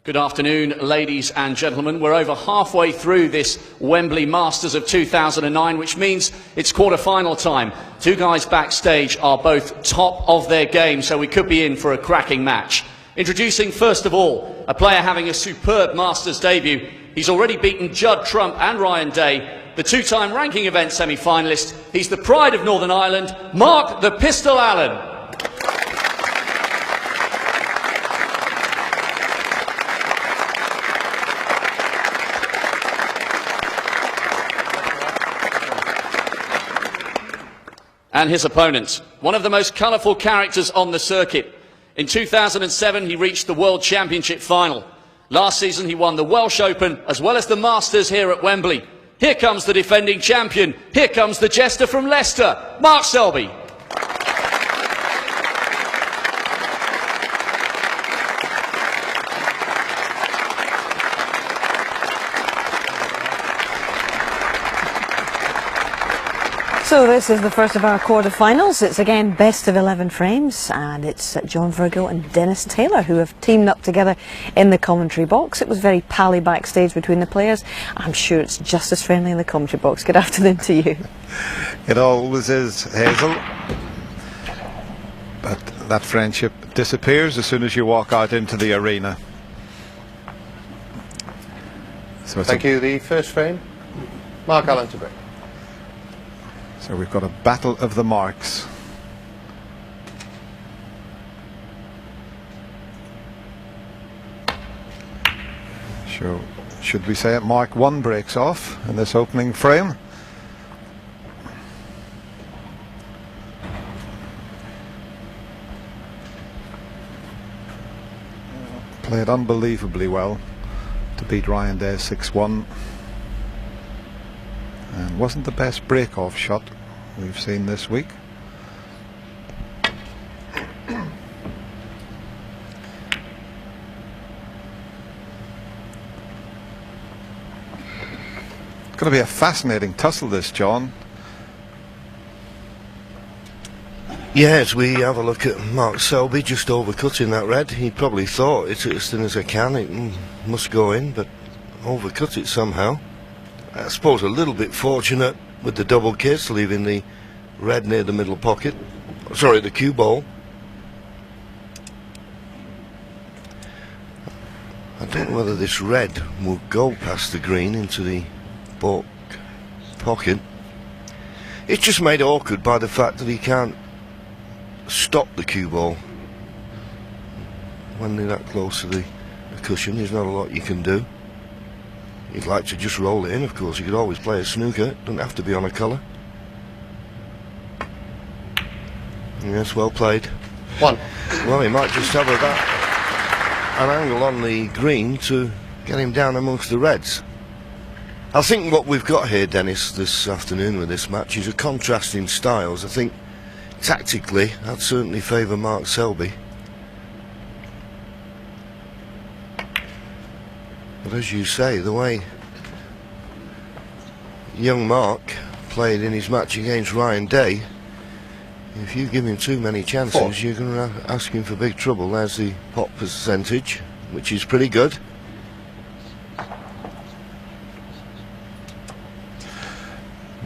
Good afternoon, ladies and gentlemen. We're over halfway through this Wembley Masters of 2009, which means it's quarter-final time. Two guys backstage are both top of their game, so we could be in for a cracking match. Introducing, first of all, a player having a superb Masters debut. He's already beaten Judd Trump and Ryan Day, the two-time ranking event semi-finalist. He's the pride of Northern Ireland, Mark the Pistol Allen. And his opponent, one of the most colourful characters on the circuit. In 2007, he reached the World Championship final. Last season, he won the Welsh Open as well as the Masters here at Wembley. Here comes the defending champion. Here comes the jester from Leicester, Mark Selby. So this is the first of our quarter-finals. It's again best of 11 frames, and it's John Virgo and Dennis Taylor who have teamed up together in the commentary box. It was very pally backstage between the players. I'm sure it's just as friendly in the commentary box. Good afternoon to you. It always is, Hazel. But that friendship disappears as soon as you walk out into the arena. So thank you. The first frame, Mark Allen to break. So we've got a battle of the marks. So, should we say it? Mark 1 breaks off in this opening frame. Played unbelievably well to beat Ryan Day 6-1. And wasn't the best break-off shot we've seen this week. It's going to be a fascinating tussle, this, John. Yes, we have a look at Mark Selby just overcutting that red. He probably thought it's as thin as I can, it must go in, but overcut it somehow. I suppose a little bit fortunate with the double kiss, leaving the red near the middle pocket. Sorry, the cue ball. I don't know whether this red will go past the green into the baulk pocket. It's just made awkward by the fact that he can't stop the cue ball. When they're that close to the cushion, there's not a lot you can do. You'd like to just roll it in, of course. You could always play a snooker. Doesn't have to be on a colour. Yes, well played. One. Well, he might just have an angle on the green to get him down amongst the reds. I think what we've got here, Dennis, this afternoon with this match is a contrast in styles. I think tactically, I'd certainly favour Mark Selby. But as you say, the way young Mark played in his match against Ryan Day, if you give him too many chances, you're going to ask him for big trouble. There's the pot percentage, which is pretty good.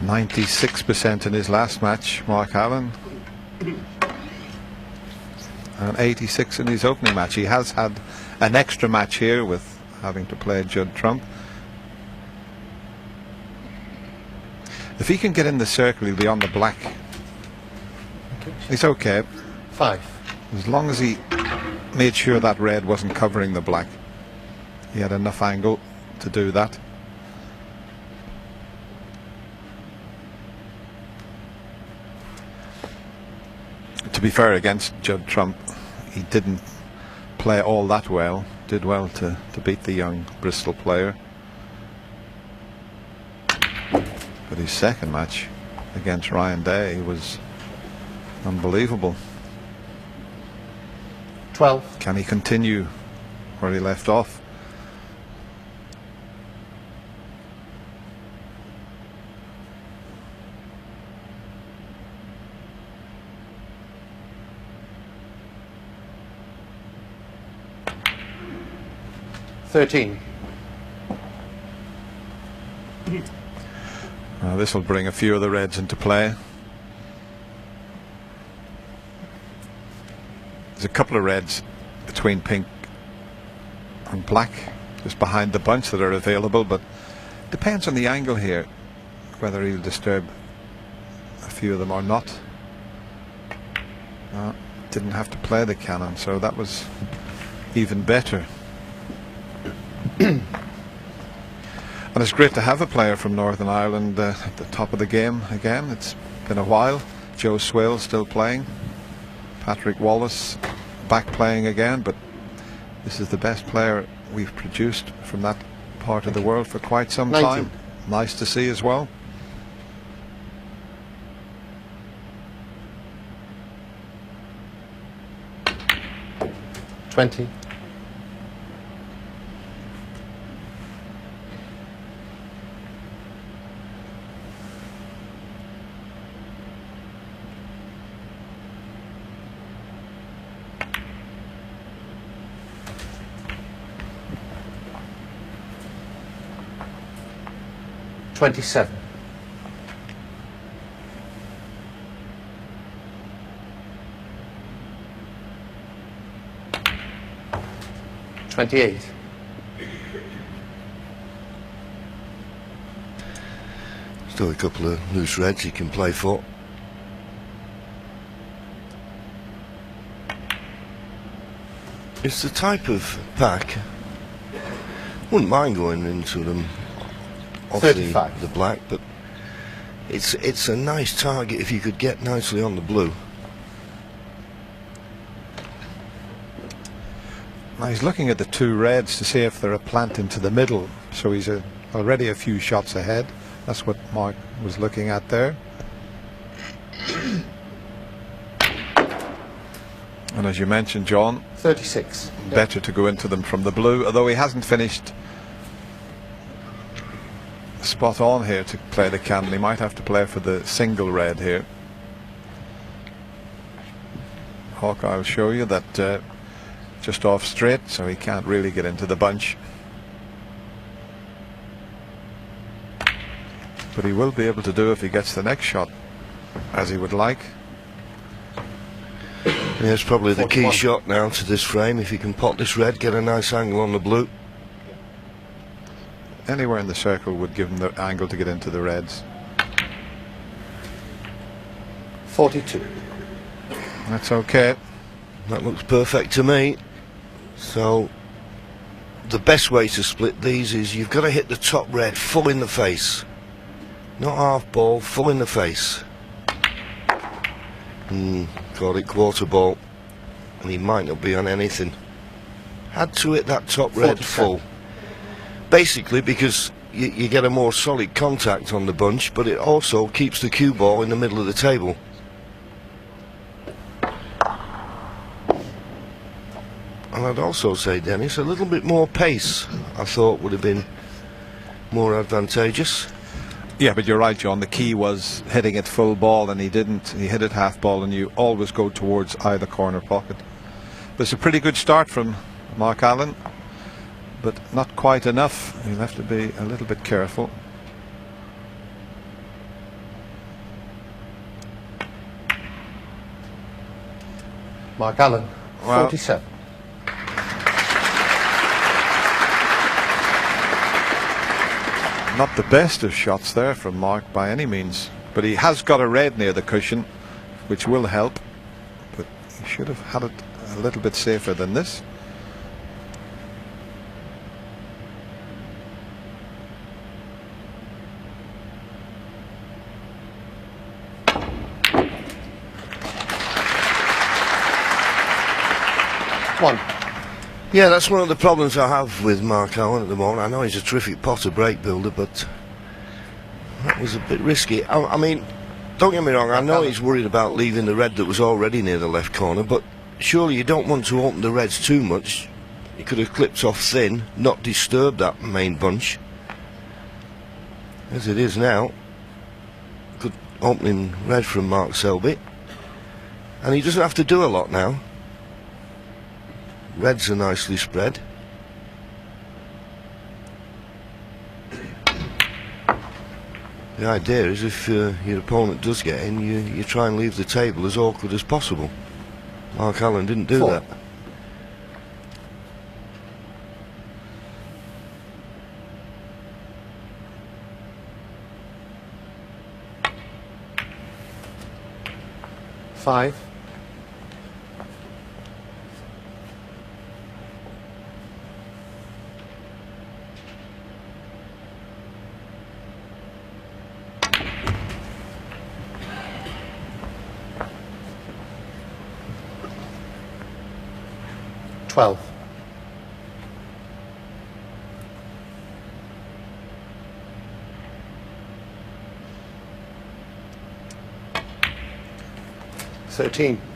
%96% in his last match, Mark Allen. And 86 in his opening match. He has had an extra match here with having to play Judd Trump. If he can get in the circle, he'll be on the black. He's okay. 5. As long as he made sure that red wasn't covering the black. He had enough angle to do that. To be fair, against Judd Trump, he didn't play all that well. Did well to beat the young Bristol player. But his second match against Ryan Day was unbelievable. 12. Can he continue where he left off? 13. This will bring a few of the reds into play. There's a couple of reds between pink and black just behind the bunch that are available, but depends on the angle here whether he'll disturb a few of them or not. Didn't have to play the cannon, so that was even better. And it's great to have a player from Northern Ireland at the top of the game again. It's been a while. Joe Swill still playing, Patrick Wallace back playing again, but this is the best player we've produced from that part of the world for quite some 19. time. Nice to see as well. $20. $27. $28. Still a couple of loose reds he can play for. It's the type of pack, wouldn't mind going into them off the black, but it's a nice target if you could get nicely on the blue. Now he's looking at the two reds to see if they're a plant into the middle, so he's already a few shots ahead. That's what Mark was looking at there. And as you mentioned, John, 36. better to go into them from the blue, although he hasn't finished spot on here to play the cannon. He might have to play for the single red here. Hawkeye will show you that just off straight, so he can't really get into the bunch, but he will be able to do if he gets the next shot as he would like. Yeah, it's probably the key shot now to this frame. If he can pot this red, get a nice angle on the blue. Anywhere in the circle would give him the angle to get into the reds. 42. That's okay. That looks perfect to me. So the best way to split these is you've got to hit the top red full in the face, not half ball, full in the face. Called it quarter ball, and he might not be on anything. Had to hit that top red 47. full, basically because you get a more solid contact on the bunch, but it also keeps the cue ball in the middle of the table. And I'd also say, Dennis, a little bit more pace I thought would have been more advantageous. Yeah, but you're right, John. The key was hitting it full ball, and he didn't. He hit it half ball, and you always go towards either corner pocket. But it's a pretty good start from Mark Allen, but not quite enough. He'll have to be a little bit careful. Mark Allen, Well, 47. Not the best of shots there from Mark by any means, but he has got a red near the cushion, which will help, but he should have had it a little bit safer than this. One. Yeah, that's one of the problems I have with Mark Allen at the moment. I know he's a terrific potter break builder, but that was a bit risky. I mean, don't get me wrong, I know he's worried about leaving the red that was already near the left corner, but surely you don't want to open the reds too much. He could have clipped off thin, not disturbed that main bunch. As it is now, good opening red from Mark Selby. And he doesn't have to do a lot now. Reds are nicely spread. The idea is if your opponent does get in, you try and leave the table as awkward as possible. Mark Allen didn't do that. 5.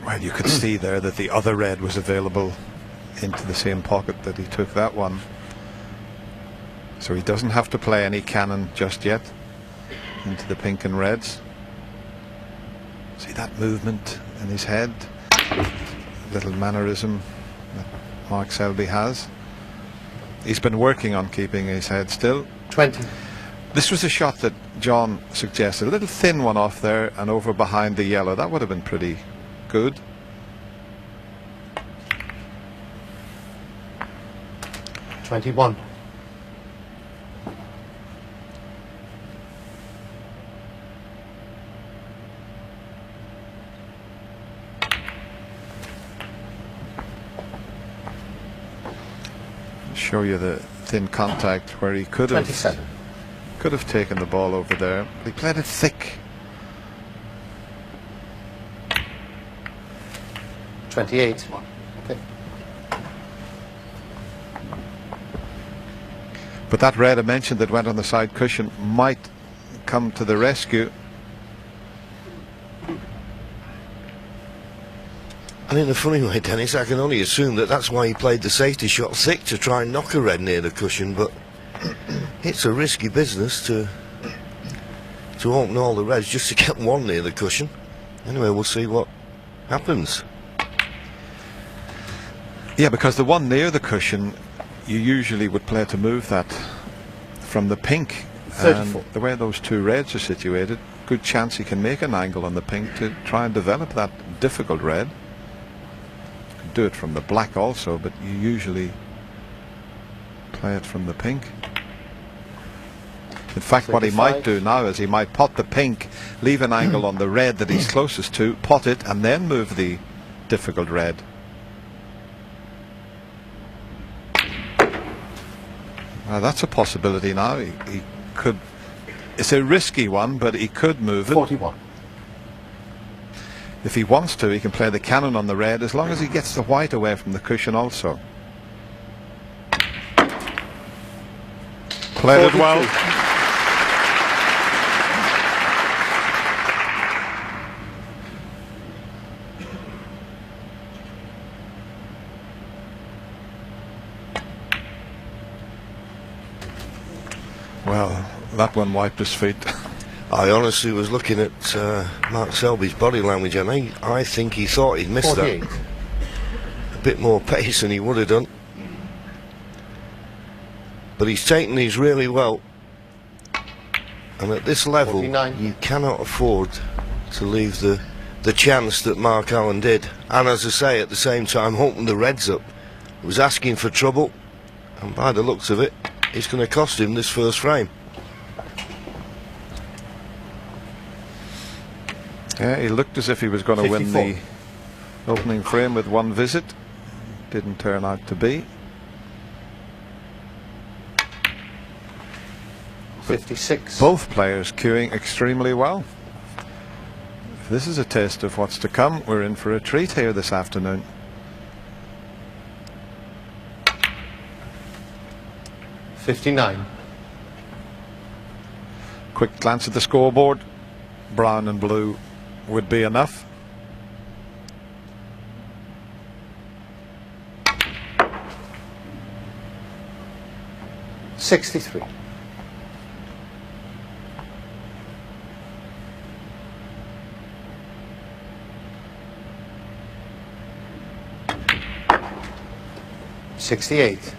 Well, you could see there that the other red was available into the same pocket that he took that one. So he doesn't have to play any cannon just yet into the pink and reds. See that movement in his head, little mannerism that Mark Selby has. He's been working on keeping his head still. 20. This was a shot that John suggested, a little thin one off there and over behind the yellow. That would have been pretty good. $21. Show you the thin contact where he could have 27. Could have taken the ball over there. He played it thick. 28. Okay. But that red I mentioned that went on the side cushion might come to the rescue. And in a funny way, Dennis, I can only assume that that's why he played the safety shot thick to try and knock a red near the cushion, but it's a risky business to open all the reds just to get one near the cushion. Anyway, we'll see what happens. Yeah, because the one near the cushion, you usually would play to move that from the pink. 34. And the way those two reds are situated, good chance he can make an angle on the pink to try and develop that difficult red. You can do it from the black also, but you usually play it from the pink. In fact, 35. what he might do now is he might pot the pink, leave an angle on the red that he's closest to, pot it, and then move the difficult red. Now that's a possibility now. He could. It's a risky one, but he could move it. 41. If he wants to, he can play the cannon on the red as long as he gets the white away from the cushion also. Played it well. 42. Well, that one wiped his feet. I honestly was looking at Mark Selby's body language, and I think he thought he'd missed 48. that. A bit more pace than he would have done. But he's taken these really well. And at this level, 49. you cannot afford to leave the chance that Mark Allen did. And as I say, at the same time, opened the reds up. He was asking for trouble. And by the looks of it, it's going to cost him this first frame. Yeah, he looked as if he was going to win 54. the opening frame with one visit. Didn't turn out to be. 56. Both players queuing extremely well. If this is a taste of what's to come, we're in for a treat here this afternoon. $59. Quick glance at the scoreboard. Brown and blue would be enough. $63. $68.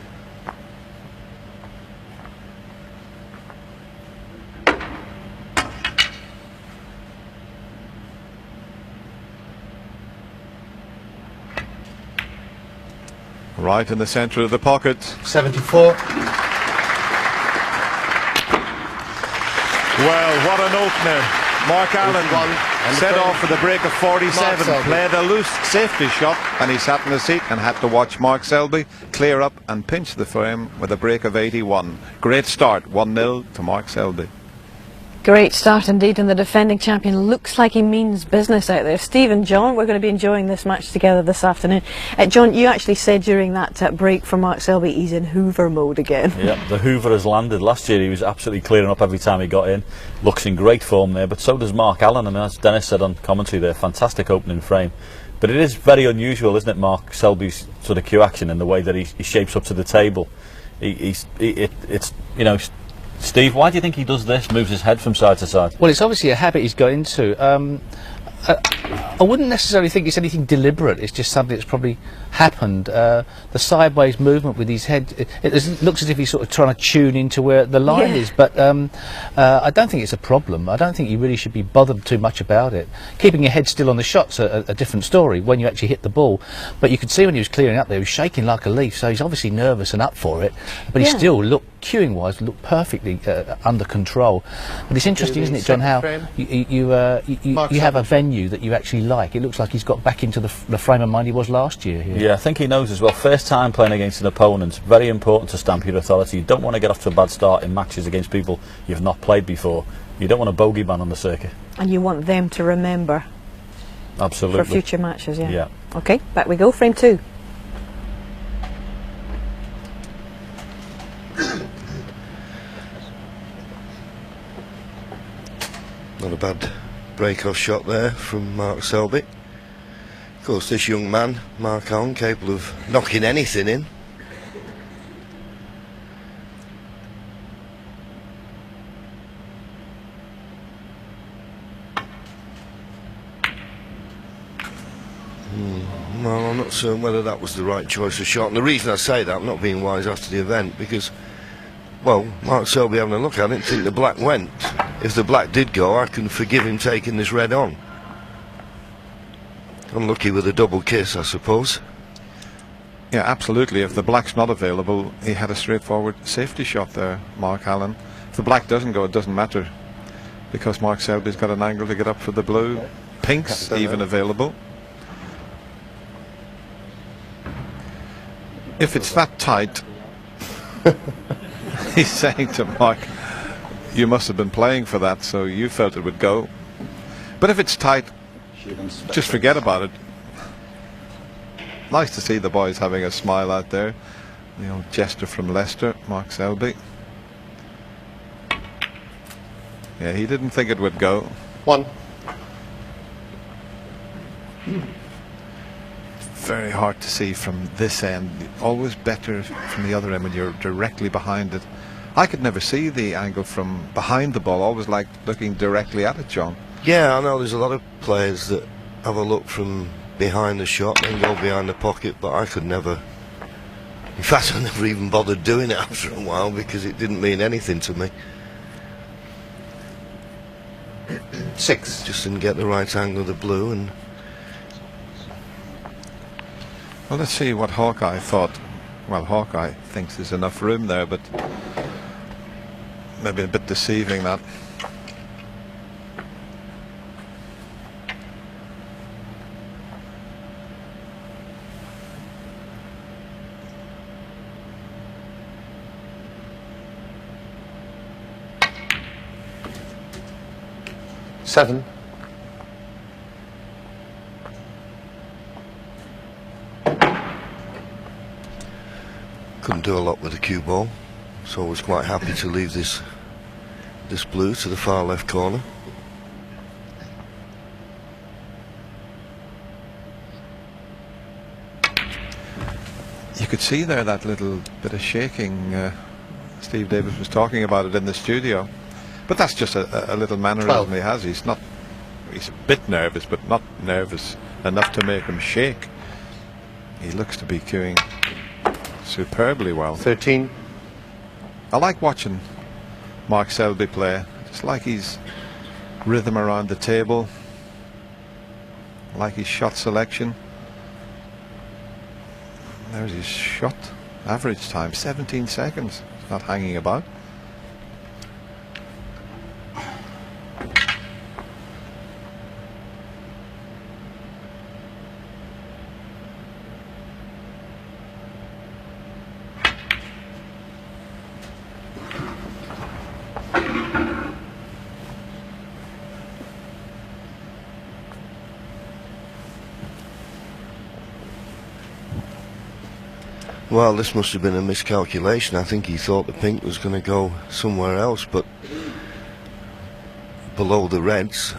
Right in the centre of the pocket. 74. Well, what an opener. Mark Allen set off for the break of 47, played a loose safety shot, and he sat in the seat and had to watch Mark Selby clear up and pinch the frame with a break of 81. Great start, 1-0 to Mark Selby. Great start indeed, and the defending champion looks like he means business out there. Steve and John, we're going to be enjoying this match together this afternoon. John, you actually said during that break for Mark Selby he's in Hoover mode again. Yeah, the Hoover has landed. Last year he was absolutely clearing up every time he got in. Looks in great form there, but so does Mark Allen. I mean, as Dennis said on commentary there, fantastic opening frame. But it is very unusual, isn't it, Mark Selby's sort of cue action in the way that he shapes up to the table. It's you know. Steve, why do you think he does this, moves his head from side to side? Well, it's obviously a habit he's got into. I wouldn't necessarily think it's anything deliberate, it's just something that's probably happened. The sideways movement with his head, it looks as if he's sort of trying to tune into where the line is, but I don't think it's a problem. I don't think you really should be bothered too much about it. Keeping your head still on the shot's a different story when you actually hit the ball, but you could see when he was clearing up there, he was shaking like a leaf, so he's obviously nervous and up for it, but he still looked, cueing wise, looked perfectly under control. But it's interesting, isn't it, John, how you have a venue that you actually like. It looks like he's got back into the frame of mind he was last year here. Yeah, I think he knows as well. First time playing against an opponent, very important to stamp your authority. You don't want to get off to a bad start in matches against people you've not played before. You don't want a bogey man on the circuit. And you want them to remember. Absolutely. For future matches, yeah. Okay, back we go, frame 2. Not a bad break-off shot there from Mark Selby. Of course, this young man, Mark Allen, capable of knocking anything in. Well, I'm not certain whether that was the right choice of shot. And the reason I say that, I'm not being wise after the event, because, well, Mark Selby having a look, I didn't think the black went. If the black did go, I can forgive him taking this red on. Unlucky with a double kiss, I suppose. Yeah, absolutely. If the black's not available, he had a straightforward safety shot there, Mark Allen. If the black doesn't go, it doesn't matter, because Mark Selby's got an angle to get up for the blue. Pink's even available. If it's that tight, he's saying to Mark, you must have been playing for that, so you felt it would go. But if it's tight, just forget about it. Nice to see the boys having a smile out there. The old jester from Leicester, Mark Selby. Yeah, he didn't think it would go. 1. Very hard to see from this end. Always better from the other end when you're directly behind it. I could never see the angle from behind the ball. Always liked looking directly at it, John. Yeah, I know there's a lot of players that have a look from behind the shot and go behind the pocket, but I could never. In fact, I never even bothered doing it after a while because it didn't mean anything to me. 6. Just didn't get the right angle of the blue. And well, let's see what Hawkeye thought. Well, Hawkeye thinks there's enough room there, but maybe a bit deceiving, that. Seven. couldn't do a lot with the cue ball, so I was quite happy to leave this blue to the far left corner. You could see there that little bit of shaking. Steve Davis was talking about it in the studio, but that's just a little mannerism he has. He's a bit nervous, but not nervous enough to make him shake. He looks to be cueing superbly well. 13. I like watching Mark Selby play. Just like his rhythm around the table, like his shot selection. There's his shot. Average time 17 seconds. It's not hanging about. Well, this must have been a miscalculation. I think he thought the pink was going to go somewhere else, but below the reds.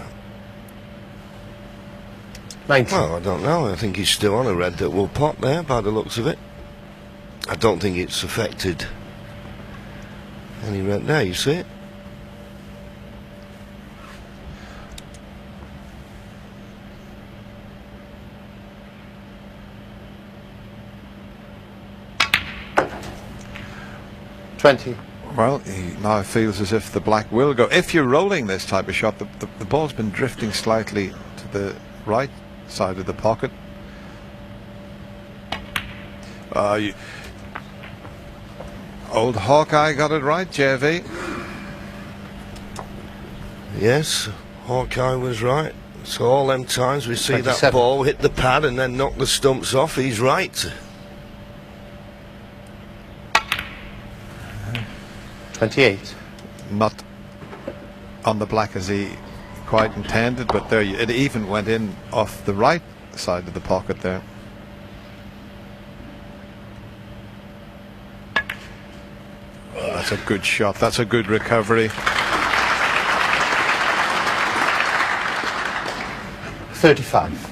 90. Well, I don't know. I think he's still on a red that will pot there by the looks of it. I don't think it's affected any red there, you see it? Well, he now feels as if the black will go. If you're rolling this type of shot, the ball's been drifting slightly to the right side of the pocket. Old Hawkeye got it right, JV. Yes, Hawkeye was right. So all them times we see 27. that ball hit the pad and then knock the stumps off, he's right. 28. Not on the black as he quite intended, but there it even went in off the right side of the pocket there. Oh, that's a good shot. That's a good recovery. 35.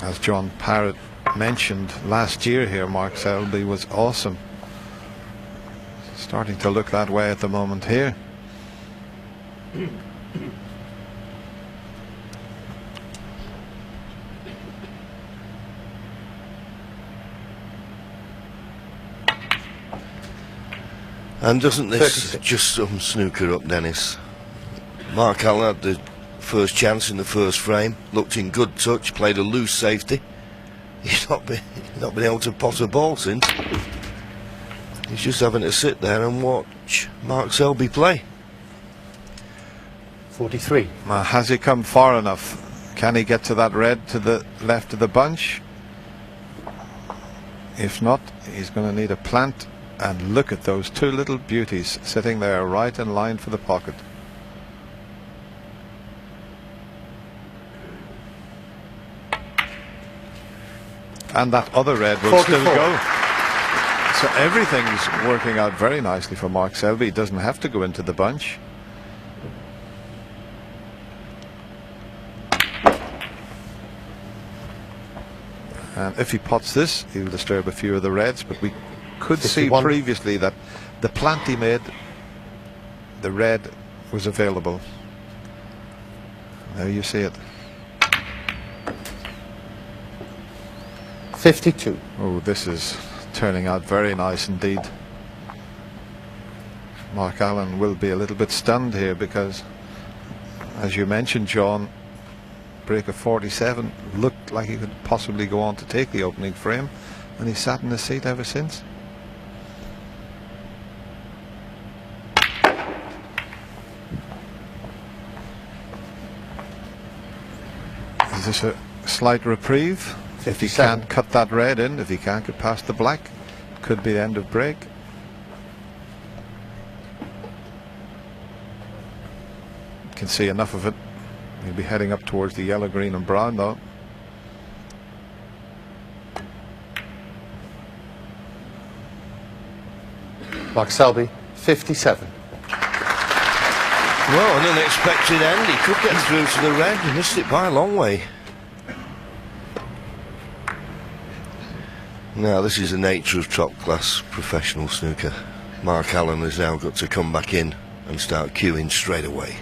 As John Parrott mentioned last year here, Mark Selby was awesome. Starting to look that way at the moment here. And doesn't this 36. just sum snooker up, Dennis? Mark Allen had the first chance in the first frame, looked in good touch, played a loose safety. He's not been able to pot a ball since. He's just having to sit there and watch Mark Selby play. 43. Now, has he come far enough? Can he get to that red to the left of the bunch? If not, he's going to need a plant. And look at those two little beauties sitting there right in line for the pocket. And that other red will 44. still go. So everything's working out very nicely for Mark Selby. He doesn't have to go into the bunch. And if he pots this, he'll disturb a few of the reds, but we could 51. see previously that the plant he made, the red was available. There you see it. 52. Oh, this is turning out very nice indeed. Mark Allen will be a little bit stunned here because, as you mentioned, John, break of 47 looked like he could possibly go on to take the opening frame, and he sat in his seat ever since. Is this a slight reprieve? If he 57. can't cut that red in, if he can't get past the black, could be the end of break. Can see enough of it. He'll be heading up towards the yellow, green and brown though. Mark Selby, 57. Well, an unexpected end. He could get through to the red. He missed it by a long way. Now, this is the nature of top-class professional snooker. Mark Allen has now got to come back in and start queuing straight away.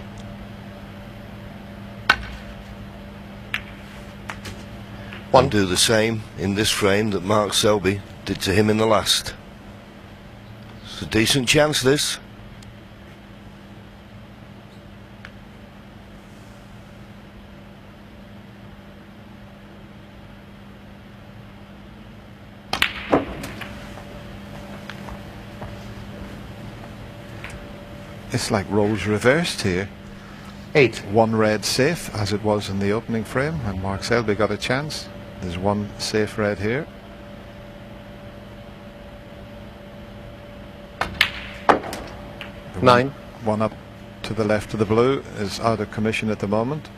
And do the same in this frame that Mark Selby did to him in the last. It's a decent chance, this. It's like roles reversed here. 8. One red safe, as it was in the opening frame, and Mark Selby got a chance. There's one safe red here. The 9. One up to the left of the blue is out of commission at the moment.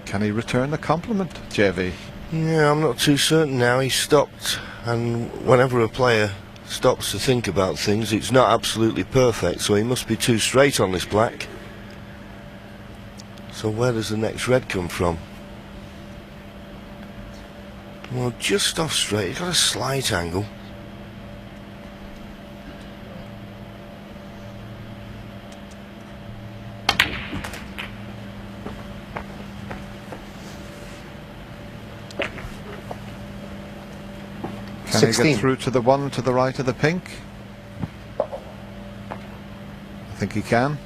Can he return the compliment, JV? Yeah, I'm not too certain now. He's stopped, and whenever a player stops to think about things, it's not absolutely perfect, so he must be too straight on this black. So where does the next red come from? Well, just off straight. He's got a slight angle. Can 16. he get through to the one to the right of the pink? I think he can.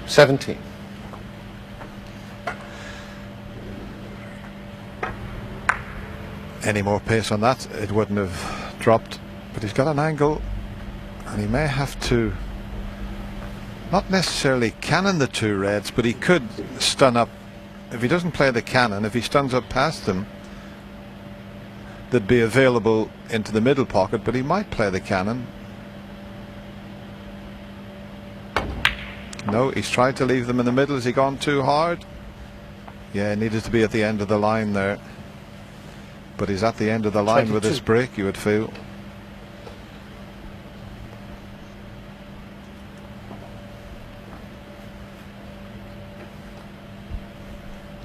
$17. Any more pace on that, it wouldn't have dropped. But he's got an angle, and he may have to not necessarily cannon the two reds, but he could stun up. If he doesn't play the cannon, if he stuns up past them, they'd be available into the middle pocket, but he might play the cannon. No, he's tried to leave them in the middle. Has he gone too hard? Yeah, he needed to be at the end of the line there. But he's at the end of the line 22. with this break, you would feel.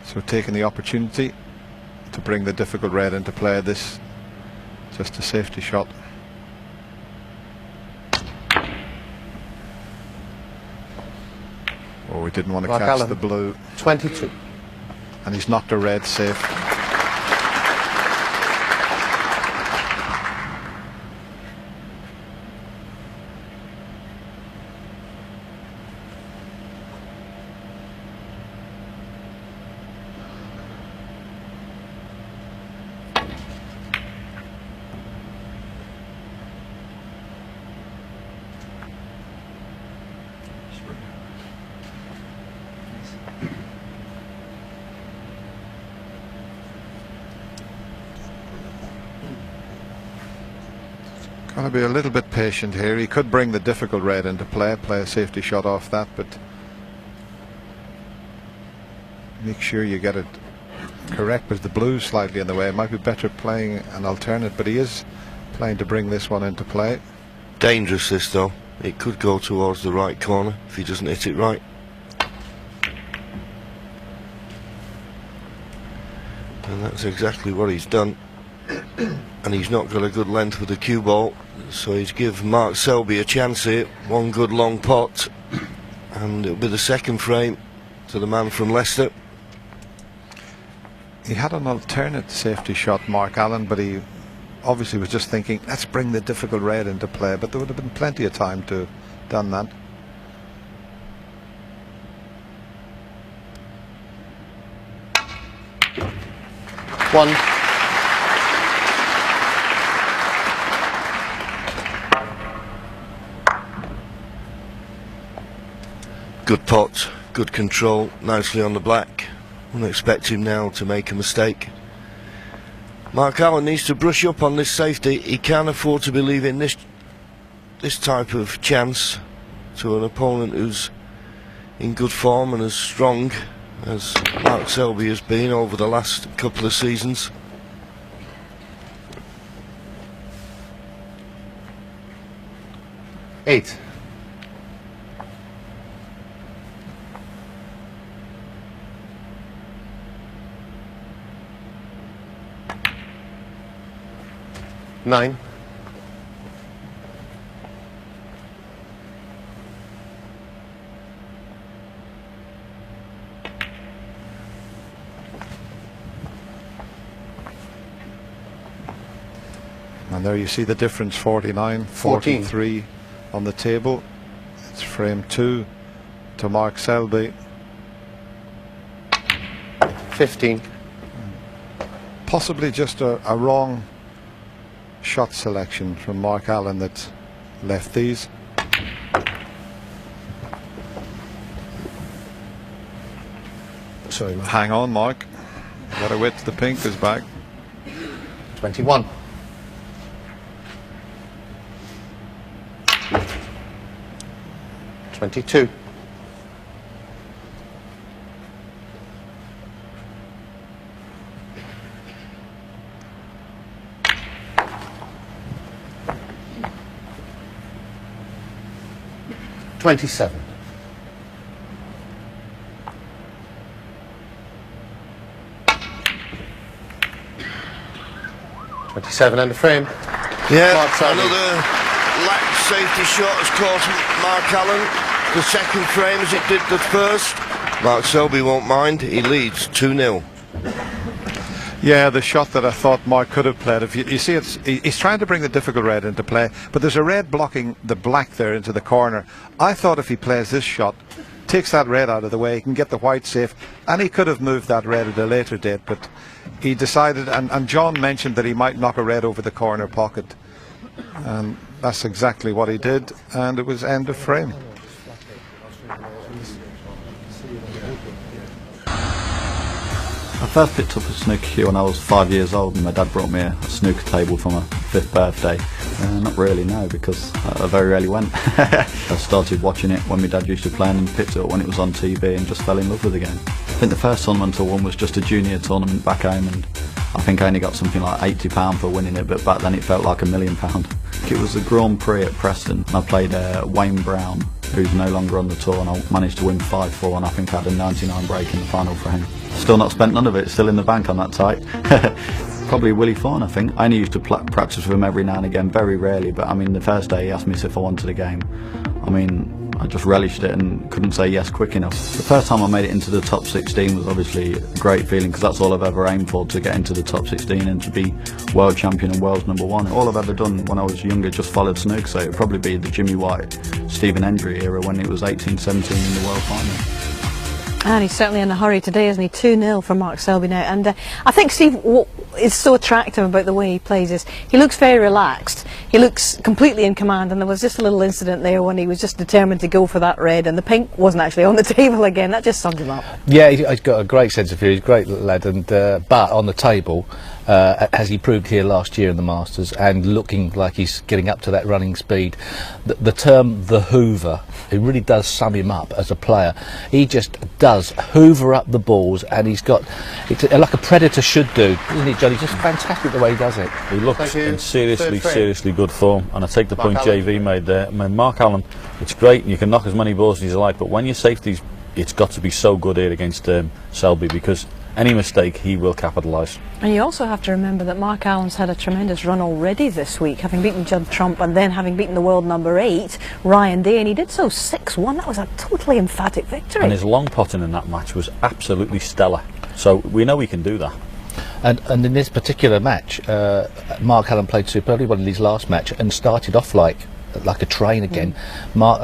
So taking the opportunity to bring the difficult red into play, this just a safety shot. Oh, he didn't want to Mark catch Allen. the blue. 22. And he's knocked a red safe. Got to be a little bit patient here. He could bring the difficult red into play a safety shot off that, but make sure you get it correct, because the blue's slightly in the way. It might be better playing an alternate, but he is playing to bring this one into play. Dangerous this though. It could go towards the right corner if he doesn't hit it right. And that's exactly what he's done. And he's not got a good length with the cue ball, so he's give Mark Selby a chance here. One good long pot, and it'll be the second frame to the man from Leicester. He had an alternate safety shot, Mark Allen, but he obviously was just thinking, let's bring the difficult red into play, but there would have been plenty of time to have done that. One. Good pot, good control, nicely on the black. Wouldn't expect him now to make a mistake. Mark Allen needs to brush up on this safety. He can't afford to be leaving this type of chance to an opponent who's in good form and as strong as Mark Selby has been over the last couple of seasons. Eight. Nine. And there you see the difference, 49, 14. 43 on the table. It's frame 2 to Mark Selby. 15. Possibly just a wrong shot selection from Mark Allen that left these. Sorry, Mark. Hang on, Mark. Gotta wait till the pink is back. 21. $22. $27. $27 and a frame. Yeah, Mark Selby. another lack safety shot has caused Mark Allen the second frame as it did the first. Mark Selby won't mind, he leads 2-0. Yeah, the shot that I thought Mark could have played. If you see, he's trying to bring the difficult red into play, but there's a red blocking the black there into the corner. I thought if he plays this shot, takes that red out of the way, he can get the white safe, and he could have moved that red at a later date, but he decided, and John mentioned that he might knock a red over the corner pocket, and that's exactly what he did, and it was end of frame. I first picked up a snooker cue when I was 5 years old, and my dad brought me a snooker table for my 5th birthday. Not really, no, because I very rarely went. I started watching it when my dad used to play and picked it up when it was on TV and just fell in love with the game. I think the first tournament I won was just a junior tournament back home, and I think I only got something like £80 for winning it, but back then it felt like £1 million. It was the Grand Prix at Preston, and I played Wayne Brown, who's no longer on the tour, and I managed to win 5-4, and I think I had a 99 break in the final frame. Still not spent none of it, still in the bank on that tight. Probably Willie Fawn, I think. I only used to practice with him every now and again, very rarely, but I mean the first day he asked me if I wanted a game. I mean, I just relished it and couldn't say yes quick enough. The first time I made it into the top 16 was obviously a great feeling, because that's all I've ever aimed for, to get into the top 16 and to be world champion and world's #1. All I've ever done when I was younger just followed snooker, so it would probably be the Jimmy White, Stephen Hendry era when it was 18-17 in the world final. And he's certainly in a hurry today, isn't he? 2-0 for Mark Selby now. And I think, Steve, what is so attractive about the way he plays is he looks very relaxed. He looks completely in command, and there was just a little incident there when he was just determined to go for that red, and the pink wasn't actually on the table again. That just summed him up. Yeah, he's got a great sense of humour. He's a great little lad, and but on the table, as he proved here last year in the Masters, and looking like he's getting up to that running speed, the term the Hoover, it really does sum him up as a player. He just does hoover up the balls, and he's got it's like a predator should do, isn't it, Johnny? Just fantastic the way he does it. He looks in seriously good form, and I take the point JV made there. I mean, Mark Allen, it's great, and you can knock as many balls as you like, but when your safety's, it's got to be so good here against Selby, because any mistake he will capitalise. And you also have to remember that Mark Allen's had a tremendous run already this week, having beaten Judd Trump and then having beaten the world #8, Ryan Day, and he did so 6-1. That was a totally emphatic victory. And his long potting in that match was absolutely stellar. So we know he can do that. And in this particular match, Mark Allen played superbly well in his last match and started off like a train again. Mark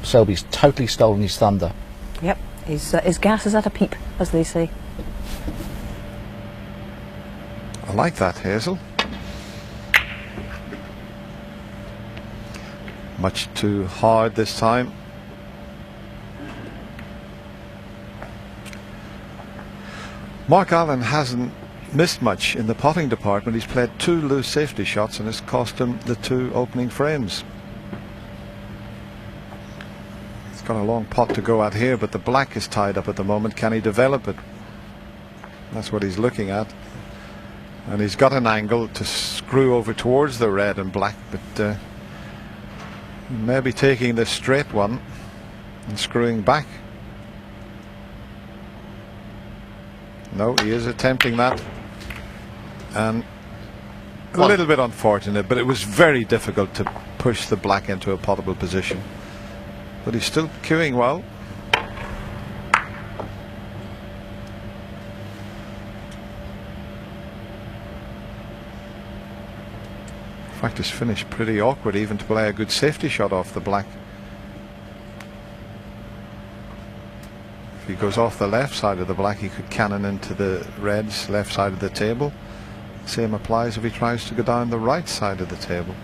Selby's totally stolen his thunder. Yep, his gas is at a peep, as they say. I like that, Hazel. Much too hard this time. Mark Allen hasn't missed much in the potting department. He's played 2 loose safety shots, and it's cost him the 2 opening frames. He's got a long pot to go at here, but the black is tied up at the moment. Can he develop it? That's what he's looking at. And he's got an angle to screw over towards the red and black, but maybe taking the straight one and screwing back. No, he is attempting that, and a little bit unfortunate, but it was very difficult to push the black into a pottable position. But he's still queuing well. fact, it's finished pretty awkward even to play a good safety shot off the black. If he goes off the left side of the black, he could cannon into the red's left side of the table. Same applies if he tries to go down the right side of the table.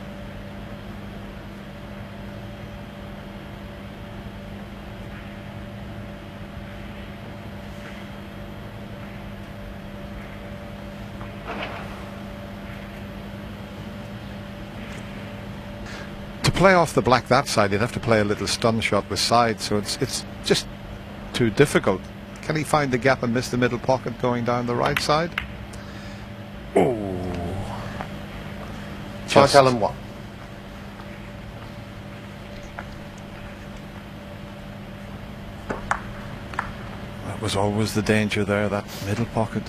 To play off the black that side, you'd have to play a little stun shot with side, so it's just too difficult. Can he find the gap and miss the middle pocket going down the right side? Oh, Mark Allen 1. That was always the danger there, that middle pocket.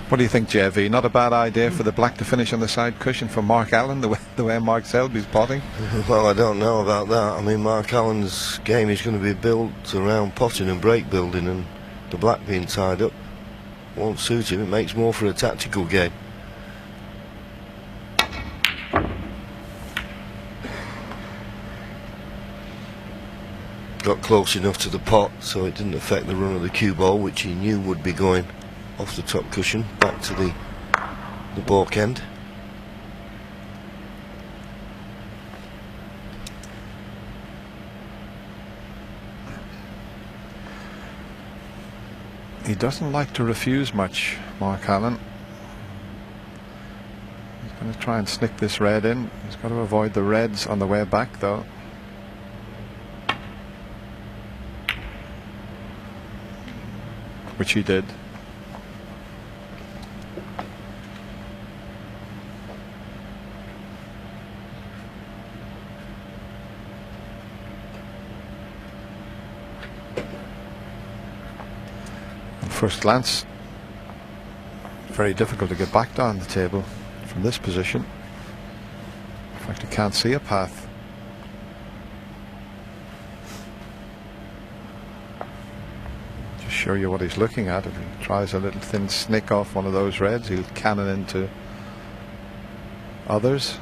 What do you think, JV? Not a bad idea for the black to finish on the side cushion for Mark Allen, the way Mark Selby's potting? Well, I don't know about that. I mean, Mark Allen's game is going to be built around potting and break building, and the black being tied up won't suit him. It makes more for a tactical game. Got close enough to the pot so it didn't affect the run of the cue ball, which he knew would be going off the top cushion back to the baulk end. He doesn't like to refuse much, Mark Allen. He's going to try and snick this red in. He's got to avoid the reds on the way back, though. Which he did. First glance, very difficult to get back down the table from this position. In fact, you can't see a path. Just show you what he's looking at. If he tries a little thin snick off one of those reds, he'll cannon into others.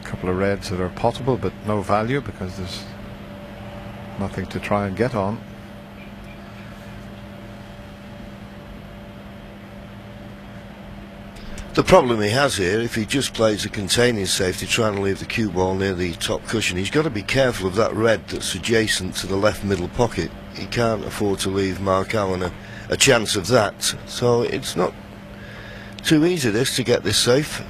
Couple of reds that are potable but no value because there's nothing to try and get on. The problem he has here, if he just plays a containing safety trying to leave the cue ball near the top cushion, he's got to be careful of that red that's adjacent to the left middle pocket. He can't afford to leave Mark Allen a chance of that, so it's not too easy this to get this safe.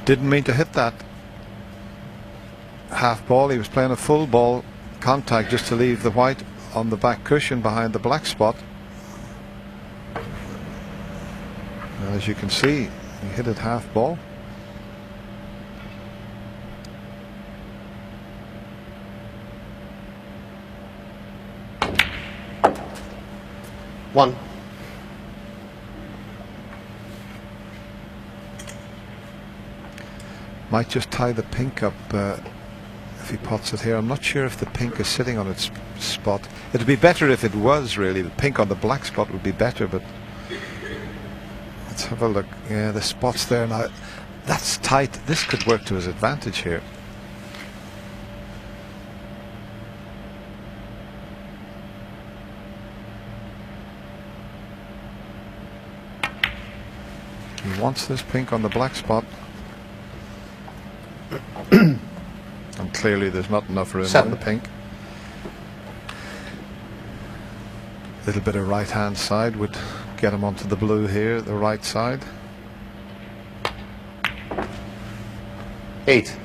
Didn't mean to hit that half ball. He was playing a full ball contact just to leave the white on the back cushion behind the black spot. And as you can see, he hit it half ball. One. Might just tie the pink up if he pots it here. I'm not sure if the pink is sitting on its spot. It'd be better if it was, really. The pink on the black spot would be better, but let's have a look. Yeah, the spot's there now. That's tight. This could work to his advantage here. He wants this pink on the black spot. And clearly there's not enough room on the pink. A little bit of right hand side would get him onto the blue here, the right side. 8.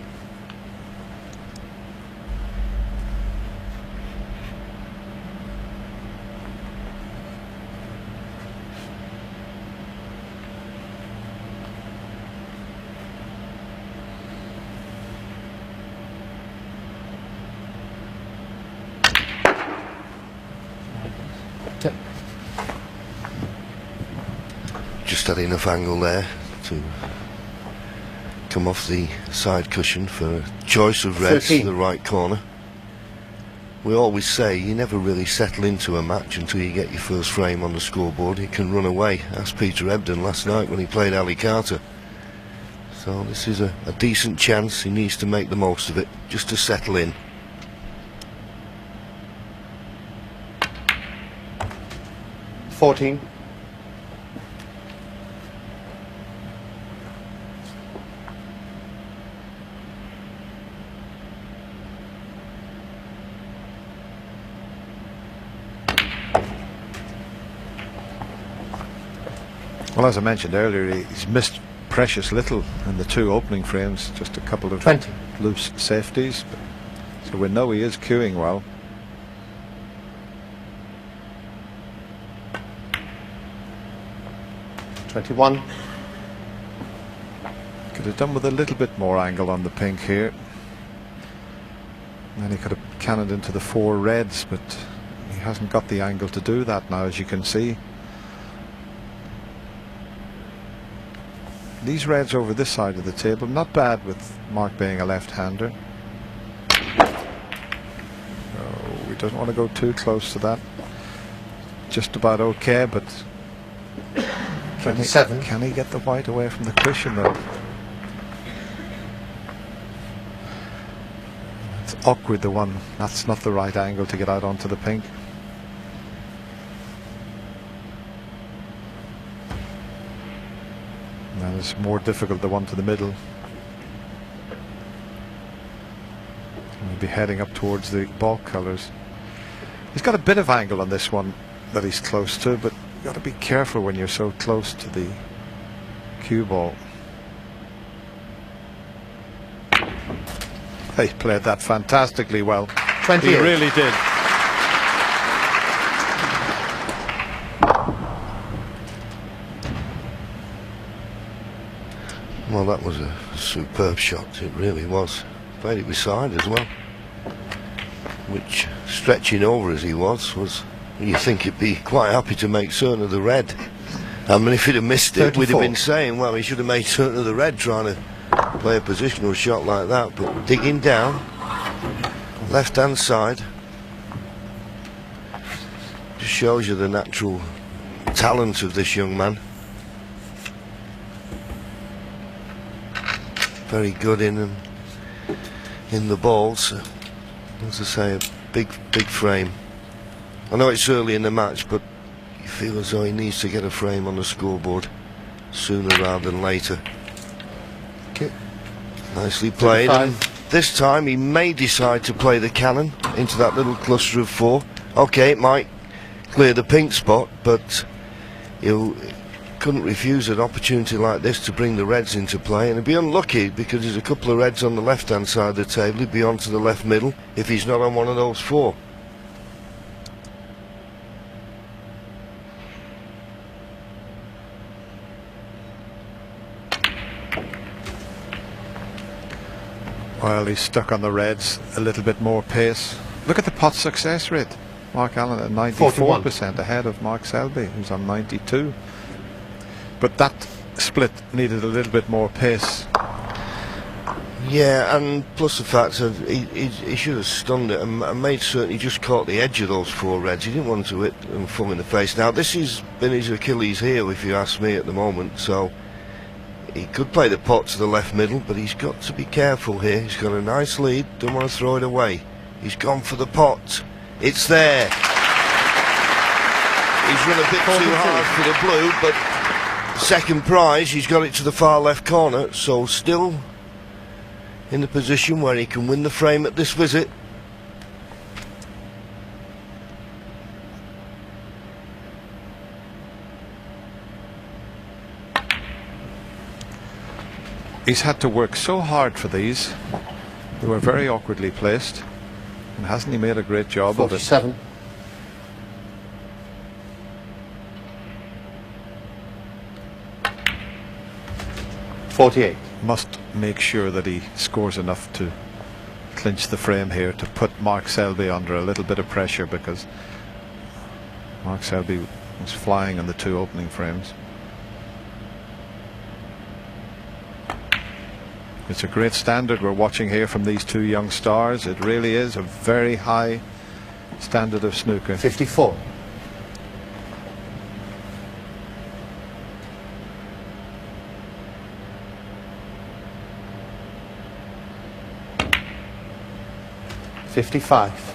just had enough angle there to come off the side cushion for a choice of reds in the right corner. We always say you never really settle into a match until you get your first frame on the scoreboard. It can run away. Asked Peter Ebdon last night when he played Ali Carter. So this is a decent chance. He needs to make the most of it, just to settle in. Well, as I mentioned earlier, he's missed precious little in the two opening frames, just a couple of 20. Loose safeties. So we know he is cueing well. Could have done with a little bit more angle on the pink here. And then he could have cannoned into the 4 reds, but he hasn't got the angle to do that now, as you can see. These reds over this side of the table, not bad with Mark being a left-hander. Oh, he doesn't want to go too close to that. Just about okay, but 27. Can he get the white away from the cushion though? It's awkward, the one. That's not the right angle to get out onto the pink. And it's more difficult, the one to the middle. He'll be heading up towards the ball colours. He's got a bit of angle on this one that he's close to, but you've got to be careful when you're so close to the cue ball. He played that fantastically well. 28. He really did. Well, that was a superb shot, it really was. Played it beside as well, which, stretching over as he was, you think he'd be quite happy to make certain of the red. I mean, if he'd have missed it, 34. we'd have been saying, well, he should have made certain of the red trying to play a positional shot like that. But digging down, left hand side, just shows you the natural talent of this young man. Very good in the balls. As I say, a big frame. I know it's early in the match, but you feel as though he needs to get a frame on the scoreboard sooner rather than later. Okay. Nicely played. 35. And this time he may decide to play the cannon into that little cluster of 4. Okay, it might clear the pink spot, but you couldn't refuse an opportunity like this to bring the reds into play, and he'd be unlucky because there's a couple of reds on the left hand side of the table. He'd be on to the left middle if he's not on one of those 4. Well, he's stuck on the reds, a little bit more pace. Look at the pot success rate. Mark Allen at 94%, ahead of Mark Selby, who's on 92. But that split needed a little bit more pace. Yeah, and plus the fact that he should have stunned it and made certain he just caught the edge of those 4 reds. He didn't want to hit them full in the face. Now, this has been his Achilles heel, if you ask me, at the moment. So he could play the pot to the left middle, but he's got to be careful here. He's got a nice lead, don't want to throw it away. He's gone for the pot. It's there. He's run a bit too hard for the blue, but second prize, he's got it to the far left corner, so still in the position where he can win the frame at this visit. He's had to work so hard for these. They were very awkwardly placed, and hasn't he made a great job of it? 47. Must make sure that he scores enough to clinch the frame here, to put Mark Selby under a little bit of pressure, because Mark Selby was flying in the 2 opening frames. It's a great standard we're watching here from these two young stars. It really is a very high standard of snooker. 54. $55.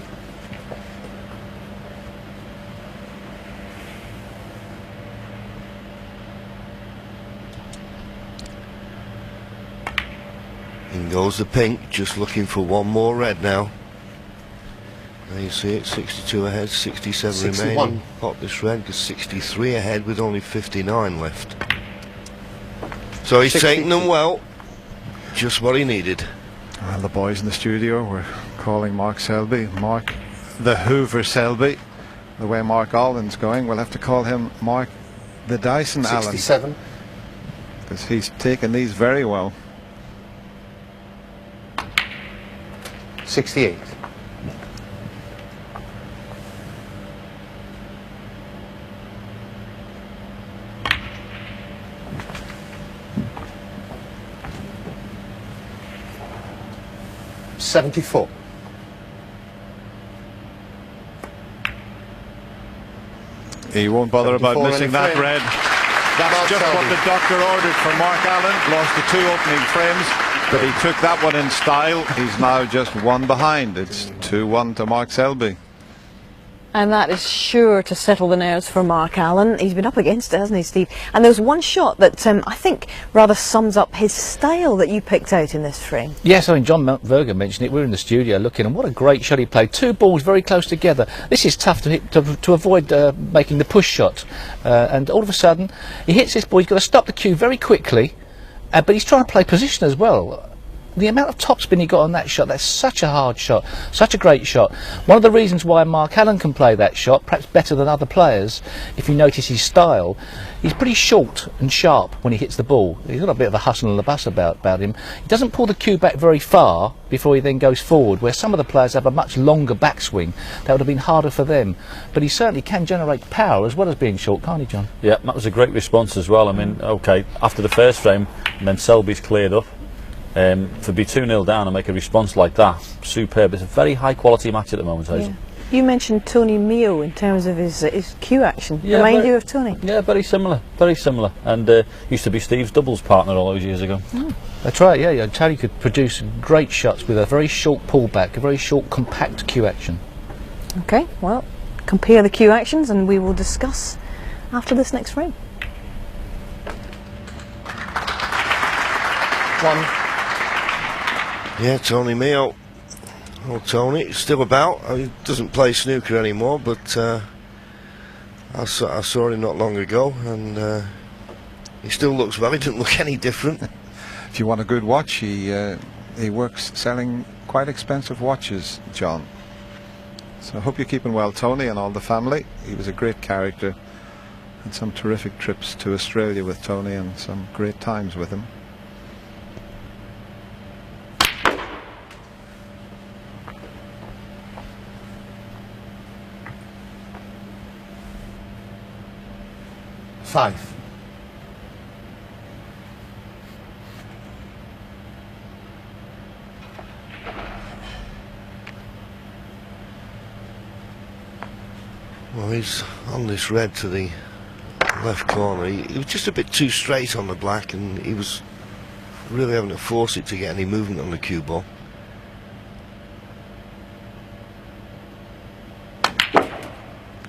In goes the pink, just looking for one more red now. There you see it, 62 ahead, 67 61. remaining. Pop this red, because 63 ahead with only 59 left. So he's 62. taking them well, just what he needed. Well, the boys in the studio were calling Mark Selby, Mark the Hoover Selby. The way Mark Allen's going, we'll have to call him Mark the Dyson Allen, 67. because he's taken these very well. 68. $74. He won't bother about 74 missing that frame. red. That's just what the doctor ordered for Mark Allen. Lost the two opening frames, but he took that one in style. He's now just one behind. It's 2-1 to Mark Selby. And that is sure to settle the nerves for Mark Allen. He's been up against it, hasn't he, Steve? And there's one shot that I think rather sums up his style that you picked out in this frame. Yes, I mean, John Verga mentioned it. We were in the studio looking, and what a great shot he played. Two balls very close together. This is tough to hit, to avoid making the push shot. And all of a sudden, he hits this ball. He's got to stop the cue very quickly, but he's trying to play position as well. The amount of topspin he got on that shot, that's such a hard shot, such a great shot. One of the reasons why Mark Allen can play that shot, perhaps better than other players, if you notice his style, he's pretty short and sharp when he hits the ball. He's got a bit of a hustle and a bus about him. He doesn't pull the cue back very far before he then goes forward, where some of the players have a much longer backswing. That would have been harder for them. But he certainly can generate power as well as being short, can't he, John? Yeah, that was a great response as well. I mean, okay, after the first frame, and then Selby's cleared up. To be 2-0 down and make a response like that, superb. It's a very high quality match at the moment, Hazel. Yeah. You mentioned Tony Mio in terms of his cue action. Yeah, Remind you of Tony? Yeah, very similar, very similar. And used to be Steve's doubles partner all those years ago. That's right, yeah. Tony could produce great shots with a very short pullback, a very short compact cue action. Okay, well, compare the cue actions and we will discuss after this next frame. 1. Yeah, Tony Mio. Oh, Tony, still about. He doesn't play snooker anymore, but I saw him not long ago, and he still looks well. He doesn't look any different. If you want a good watch, he works selling quite expensive watches, John. So I hope you're keeping well, Tony, and all the family. He was a great character. Had some terrific trips to Australia with Tony and some great times with him. $5. Well, he's on this red to the left corner. He was just a bit too straight on the black, and he was really having to force it to get any movement on the cue ball.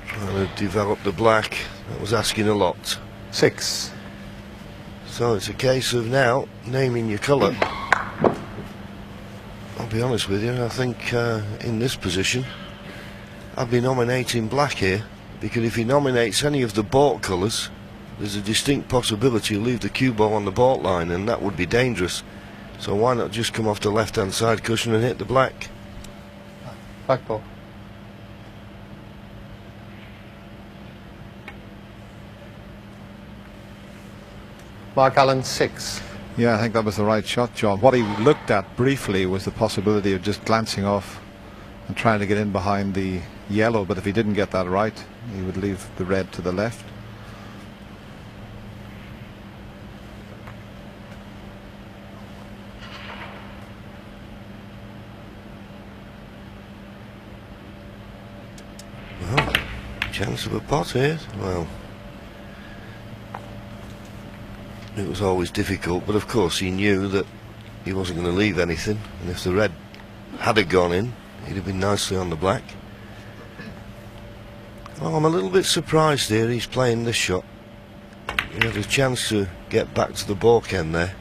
Trying to develop the black, that was asking a lot. 6. So it's a case of now naming your colour. I'll be honest with you, I think in this position I'd be nominating black here, because if he nominates any of the baulk colours, there's a distinct possibility he'll leave the cue ball on the baulk line, and that would be dangerous. So why not just come off the left hand side cushion and hit the black? Black ball. Mark Allen, 6. Yeah, I think that was the right shot, John. What he looked at briefly was the possibility of just glancing off and trying to get in behind the yellow, but if he didn't get that right, he would leave the red to the left. Well, chance of a pot here. Well, it was always difficult, but of course he knew that he wasn't going to leave anything, and if the red had gone in, he'd have been nicely on the black. Well, I'm a little bit surprised here he's playing this shot. He had a chance to get back to the balk end there.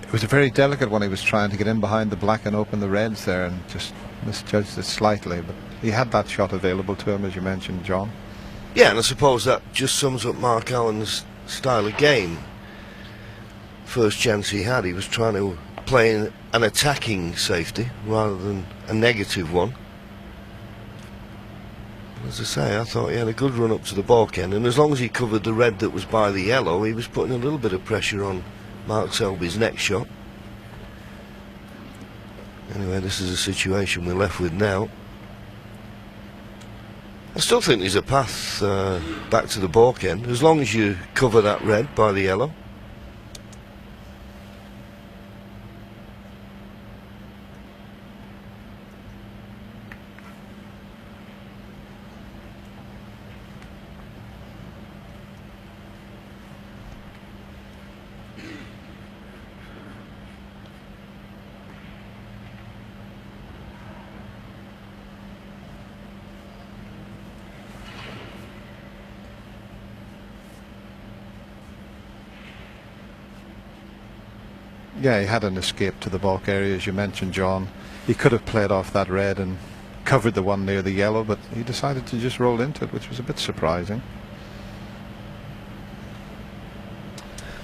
It was a very delicate one. He was trying to get in behind the black and open the reds there, and just misjudged it slightly, but he had that shot available to him, as you mentioned, John. Yeah, and I suppose that just sums up Mark Allen's style of game. First chance he had, he was trying to play an attacking safety rather than a negative one. As I say, I thought he had a good run up to the balk end, and as long as he covered the red that was by the yellow, he was putting a little bit of pressure on Mark Selby's next shot. Anyway, this is a situation we're left with now. I still think there's a path back to the balk end, as long as you cover that red by the yellow. Yeah, he had an escape to the balk area, as you mentioned, John. He could have played off that red and covered the one near the yellow, but he decided to just roll into it, which was a bit surprising.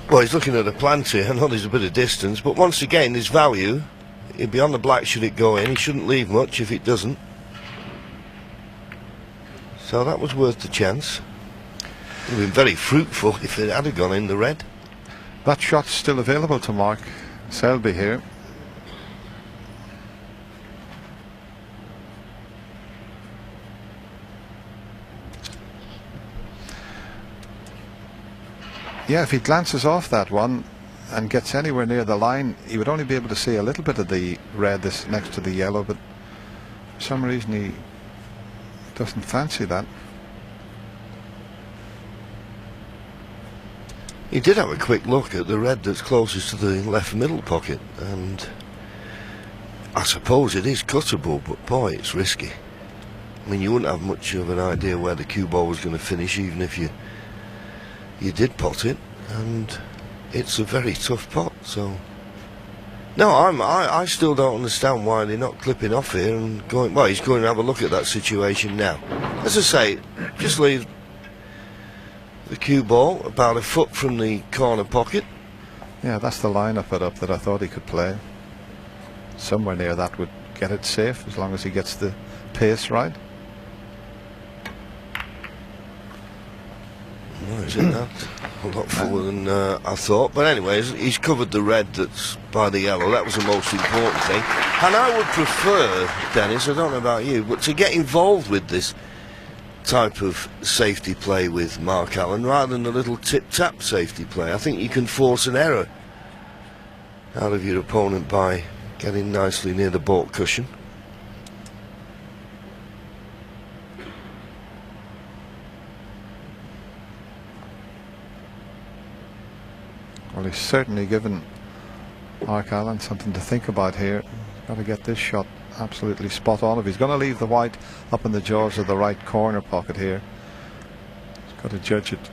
Well, he's looking at a plant here. I know there's a bit of distance, but once again, there's value. He'd be on the black should it go in. He shouldn't leave much if it doesn't. So that was worth the chance. It would have been very fruitful if it had gone in the red. That shot's still available to Mark Selby here. Yeah, if he glances off that one and gets anywhere near the line, he would only be able to see a little bit of the red this next to the yellow, but for some reason he doesn't fancy that. He did have a quick look at the red that's closest to the left middle pocket, and I suppose it is cuttable, but boy, it's risky. I mean, you wouldn't have much of an idea where the cue ball was going to finish, even if you did pot it, and it's a very tough pot. So no, I still don't understand why they're not clipping off here and going. Well, he's going to have a look at that situation now. As I say, just leave the cue ball about a foot from the corner pocket. Yeah, that's the line I put up that I thought he could play. Somewhere near that would get it safe, as long as he gets the pace right. Well, isn't that a lot fuller than I thought? But anyway, he's covered the red that's by the yellow. That was the most important thing. And I would prefer, Dennis, I don't know about you, but to get involved with this type of safety play with Mark Allen rather than a little tip-tap safety play. I think you can force an error out of your opponent by getting nicely near the baulk cushion. Well, he's certainly given Mark Allen something to think about here. He's got to get this shot absolutely spot on. If he's going to leave the white up in the jaws of the right corner pocket here, he's got to judge it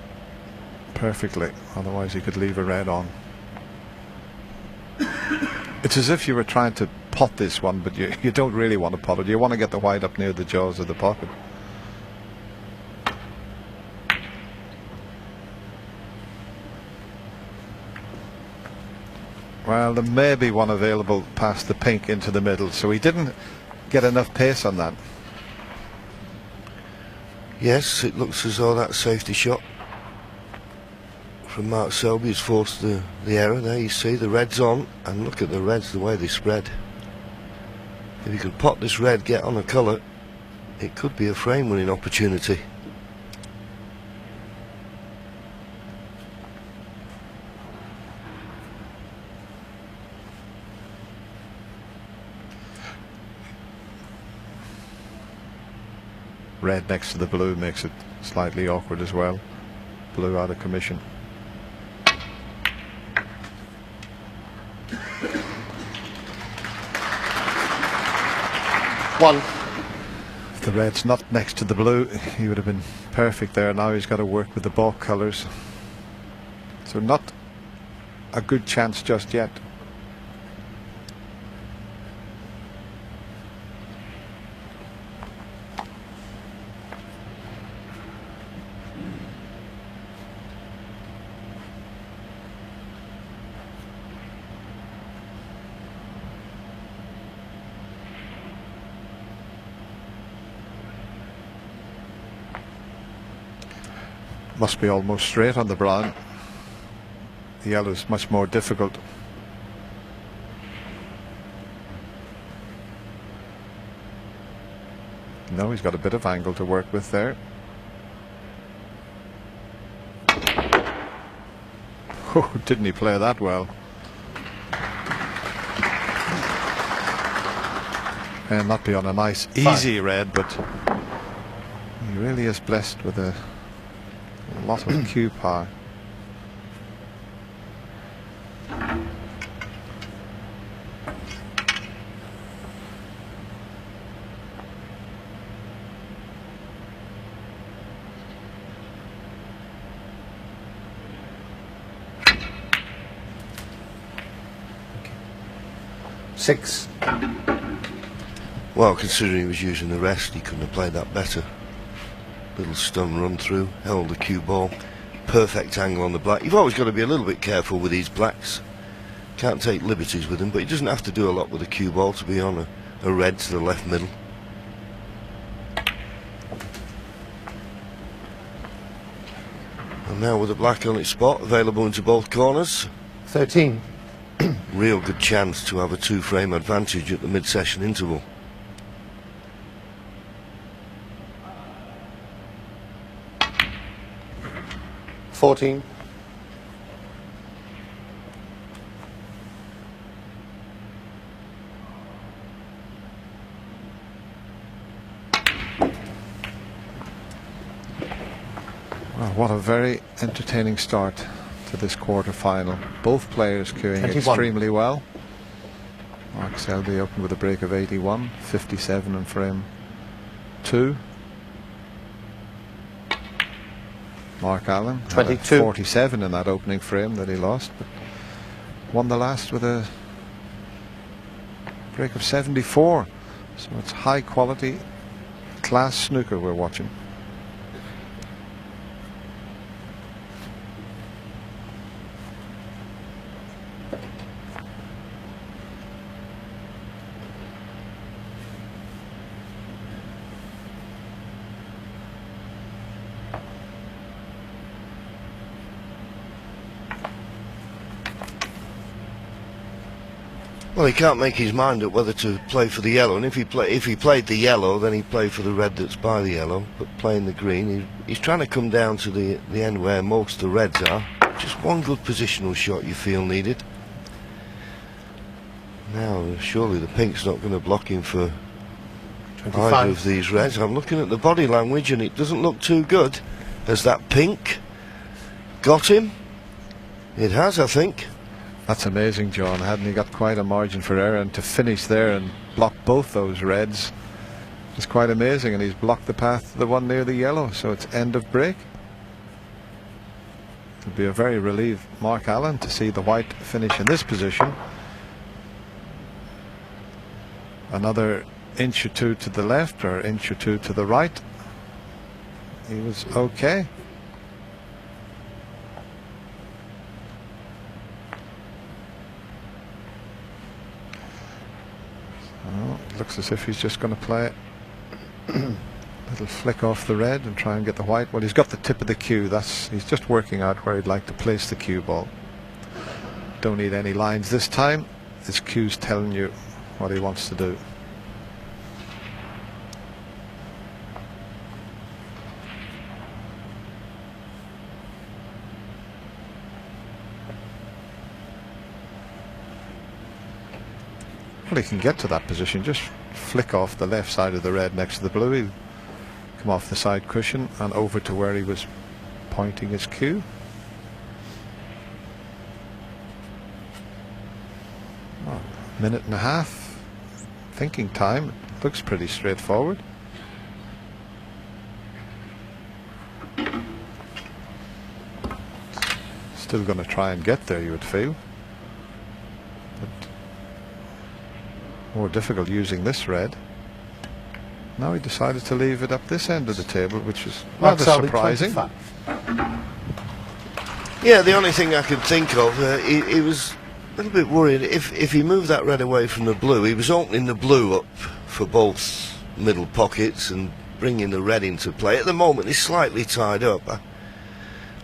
perfectly, otherwise he could leave a red on. It's as if you were trying to pot this one, but you don't really want to pot it. You want to get the white up near the jaws of the pocket. Well, there may be one available past the pink into the middle, so he didn't get enough pace on that. Yes, it looks as though that safety shot from Mark Selby has forced the error. There you see the red's on, and look at the reds, the way they spread. If you can pot this red, get on a colour, it could be a frame winning opportunity. red next to the blue makes it slightly awkward as well. Blue out of commission. One. If the red's not next to the blue, he would have been perfect there. Now he's got to work with the balk colours. So not a good chance just yet. Must be almost straight on the brown. The yellow is much more difficult. No, he's got a bit of angle to work with there. Oh, didn't he play that well? And not be on a nice easy red, but he really is blessed with a lot of cue power. Six. Well, considering he was using the rest, he couldn't have played that better. Little stun run through, held the cue ball, perfect angle on the black. You've always got to be a little bit careful with these blacks. Can't take liberties with them, but he doesn't have to do a lot with the cue ball to be on a red to the left middle. And now with the black on its spot, available into both corners. 13. Real good chance to have a 2-frame advantage at the mid-session interval. $14. Well, what a very entertaining start to this quarter-final. Both players queuing 21. extremely well. Mark Selby opened with a break of 81, 57 in frame 2. Mark Allen 22. 47 in that opening frame that he lost, but won the last with a break of 74. So it's high quality, class snooker we're watching. Well, he can't make his mind up whether to play for the yellow, and if he played the yellow, then he'd play for the red that's by the yellow. But playing the green, he's trying to come down to the end where most of the reds are. Just one good positional shot you feel needed. Now, surely the pink's not going to block him for 25. either of these reds. I'm looking at the body language, and it doesn't look too good. Has that pink got him? It has, I think. That's amazing, John. Hadn't he got quite a margin for error, and to finish there and block both those reds is quite amazing, and he's blocked the path to the one near the yellow, so it's end of break. It'll be a very relieved Mark Allen to see the white finish in this position. Another inch or two to the left or inch or two to the right. He was okay. Looks as if he's just going to play a little flick off the red and try and get the white. Well, he's got the tip of the cue. He's just working out where he'd like to place the cue ball. Don't need any lines this time. His cue's telling you what he wants to do. Well, he can get to that position. Just flick off the left side of the red next to the blue. He'll come off the side cushion and over to where he was pointing his cue. Well, minute and a half thinking time. It looks pretty straightforward. Still going to try and get there, you would feel, but more difficult using this red. Now he decided to leave it up this end of the table, which was rather surprising. Yeah, the only thing I could think of, he was a little bit worried. If he moved that red away from the blue, he was opening the blue up for both middle pockets and bringing the red into play. At the moment, he's slightly tied up.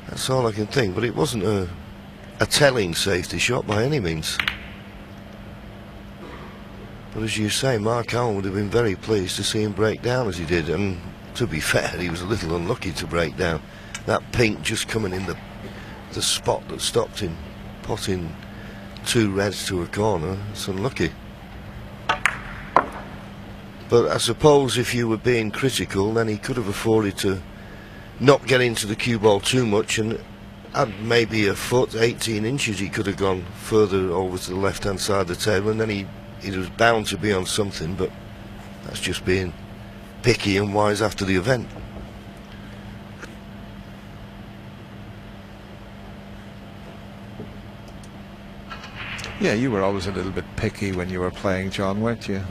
That's all I can think, but it wasn't a telling safety shot by any means. But as you say, Mark Allen would have been very pleased to see him break down as he did, and to be fair, he was a little unlucky to break down. That pink just coming in the spot that stopped him potting two reds to a corner. It's unlucky. But I suppose if you were being critical, then he could have afforded to not get into the cue ball too much, and at maybe a foot, 18 inches, he could have gone further over to the left hand side of the table, and then he was bound to be on something. But that's just being picky and wise after the event. Yeah, you were always a little bit picky when you were playing, John, weren't you?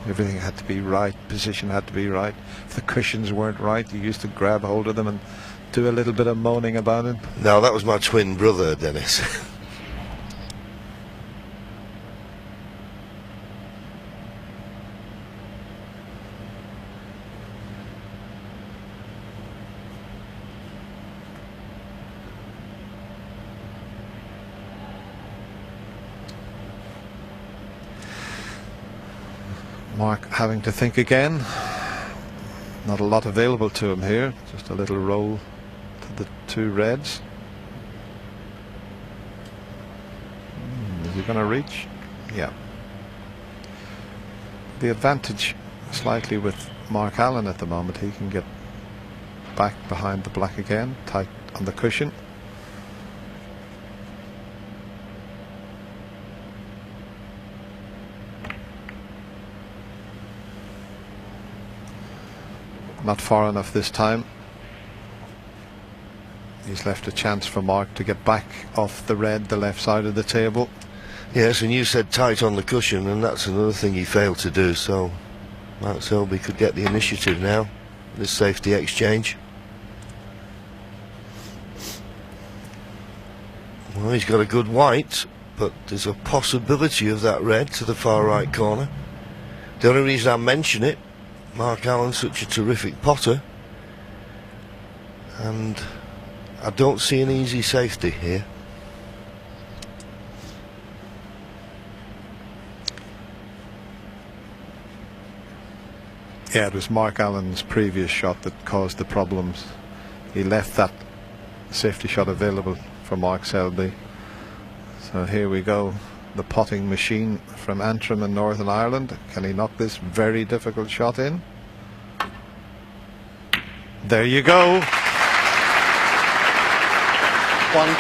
Everything had to be right, position had to be right. If the cushions weren't right, you used to grab hold of them and do a little bit of moaning about it. No, that was my twin brother, Dennis. Mark having to think again. Not a lot available to him here. Just a little roll to the two reds. Is he going to reach? Yeah. The advantage slightly with Mark Allen at the moment. He can get back behind the black again, tight on the cushion. Not far enough this time. He's left a chance for Mark to get back off the red, the left side of the table. Yes, and you said tight on the cushion, and that's another thing he failed to do. So Mark Selby could get the initiative now, this safety exchange. Well, he's got a good white, but there's a possibility of that red to the far right corner. The only reason I mention it, Mark Allen's such a terrific potter, and I don't see an easy safety here. Yeah, it was Mark Allen's previous shot that caused the problems. He left that safety shot available for Mark Selby. So here we go. The potting machine from Antrim in Northern Ireland. Can he knock this very difficult shot in? There you go. One.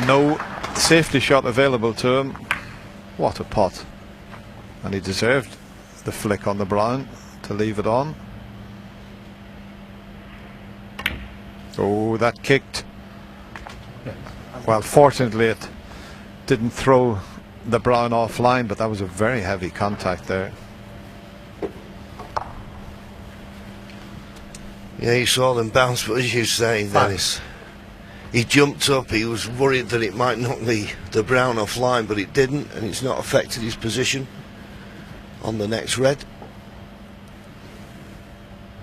No safety shot available to him. What a pot. And he deserved the flick on the brown to leave it on. Oh, that kicked. Well, fortunately it didn't throw the brown offline, but that was a very heavy contact there. Yeah, you saw them bounce, but as you say, Dennis, he jumped up. He was worried that it might knock the brown offline, but it didn't, and it's not affected his position on the next red.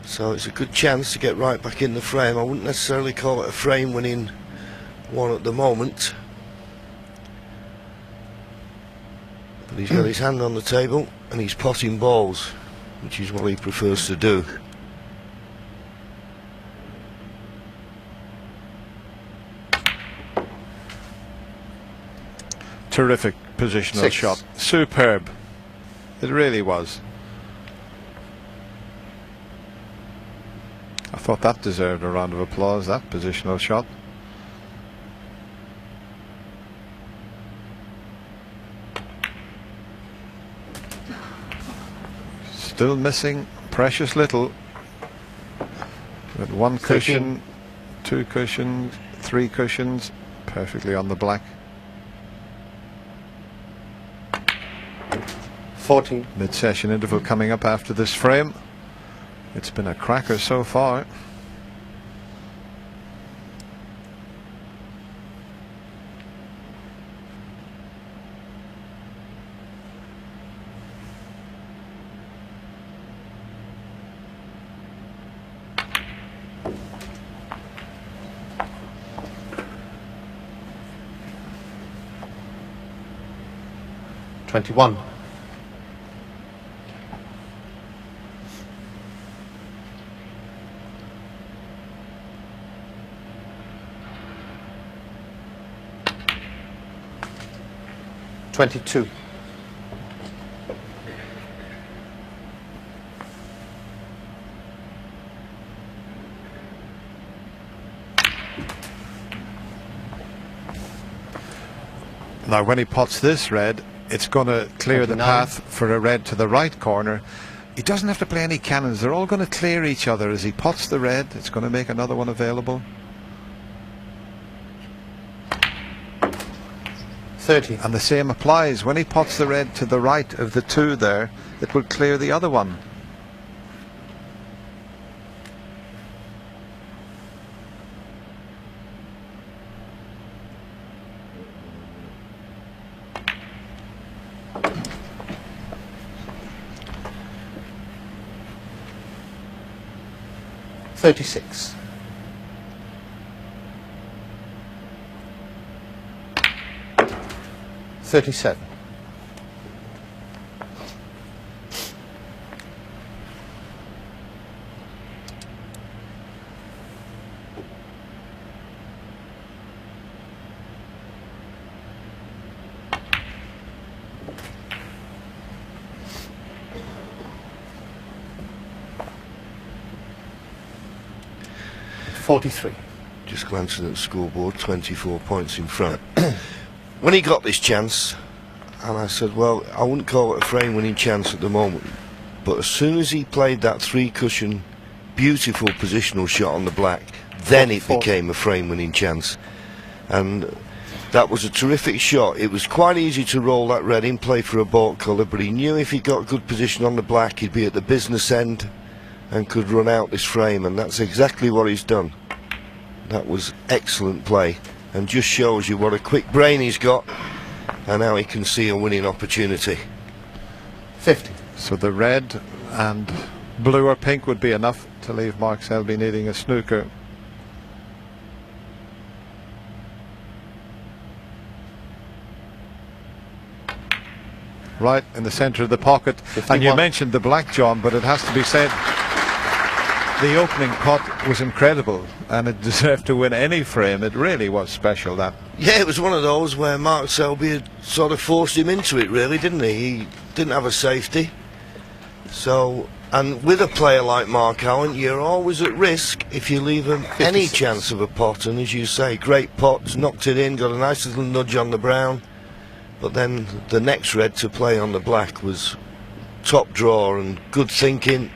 So it's a good chance to get right back in the frame. I wouldn't necessarily call it a frame winning one at the moment, but he's got his hand on the table and he's potting balls, which is what he prefers to do. Terrific positional shot. Superb. It really was. Thought that deserved a round of applause, that positional shot. Still missing precious little. With one cushion, 2 cushions, 3 cushions, perfectly on the black. 14. Mid-session interval coming up after this frame. It's been a cracker so far. $21. $22. Now when he pots this red, it's going to clear 29. the path for a red to the right corner. He doesn't have to play any cannons. They're all going to clear each other. As he pots the red, it's going to make another one available. 30. And the same applies. When he pots the red to the right of the 2 there, it will clear the other one. $36. $37. $43. Just glancing at the scoreboard, 24 points in front. When he got this chance, and I said, well, I wouldn't call it a frame-winning chance at the moment, but as soon as he played that 3 cushion, beautiful positional shot on the black, then it became a frame-winning chance. And that was a terrific shot. It was quite easy to roll that red in, play for a baulk colour, but he knew if he got good position on the black, he'd be at the business end and could run out this frame, and that's exactly what he's done. That was excellent play, and just shows you what a quick brain he's got and how he can see a winning opportunity. 50. So the red and blue or pink would be enough to leave Mark Selby needing a snooker. Right in the centre of the pocket. 51. And you mentioned the black, John, but it has to be said the opening pot was incredible and it deserved to win any frame. It really was special, that. Yeah, it was one of those where Mark Selby had sort of forced him into it, really, didn't he? He didn't have a safety. So, and with a player like Mark Allen, you're always at risk if you leave him any chance of a pot. And as you say, great pot, knocked it in, got a nice little nudge on the brown. But then the next red to play on the black was top draw and good thinking.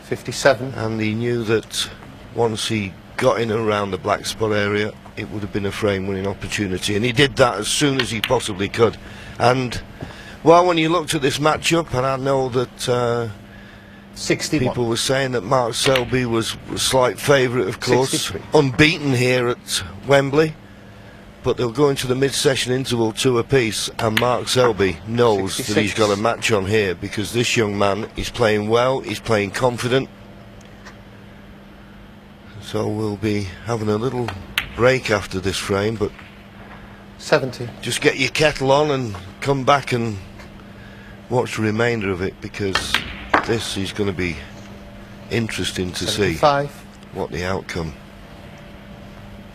57. And he knew that once he got in and around the black spot area, it would have been a frame-winning opportunity, and he did that as soon as he possibly could. And well, when you looked at this matchup, and I know that 61. people were saying that Mark Selby was a slight favourite, of course, 63. unbeaten here at Wembley, but they'll go into the mid-session interval 2 apiece, and Mark Selby knows 66. that he's got a match on here, because this young man is playing well, he's playing confident. So we'll be having a little break after this frame, but 70. just get your kettle on and come back and watch the remainder of it, because this is going to be interesting to see 75. what the outcome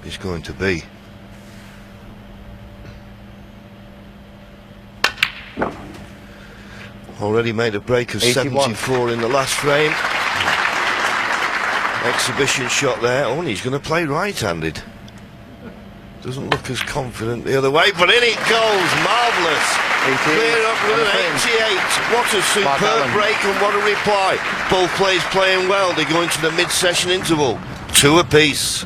is going to be. Already made a break of 81. 74 in the last frame. Exhibition shot there. Oh, and he's going to play right-handed. Doesn't look as confident the other way, but in it goes. Marvellous. Clear up with an 88. What a superb break and what a reply. Both players playing well. They go into the mid-session interval. 2 apiece.